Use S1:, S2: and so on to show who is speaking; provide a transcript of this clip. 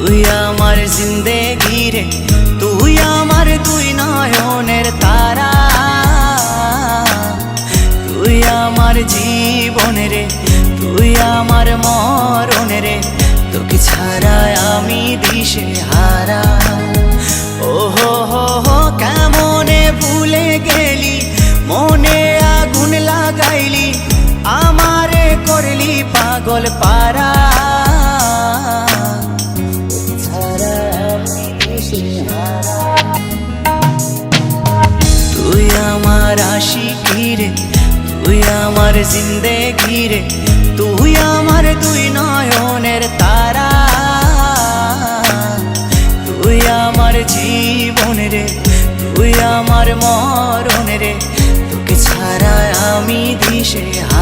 S1: তুই আমার জিন্দেগি রে, তুই আমার দুই নয়নের তারা, তুই আমার জীবন রে, তুই আমার মরণ রে, তোকে ছাড়া আমি দিশে হারা। ও হো হো হো কেমনে ভুলে গেলি, মনে আগুন লাগাইলি, আমারে করলি পাগল পারা। তুই আমার আশিকি রে, তুই আমার জিন্দেগি রে, তুই আমার দুই নয়নের তারা, তুই আমার জীবন রে, তুই আমার মরণ রে, তোকে ছাড়া আমি দিশে হারা।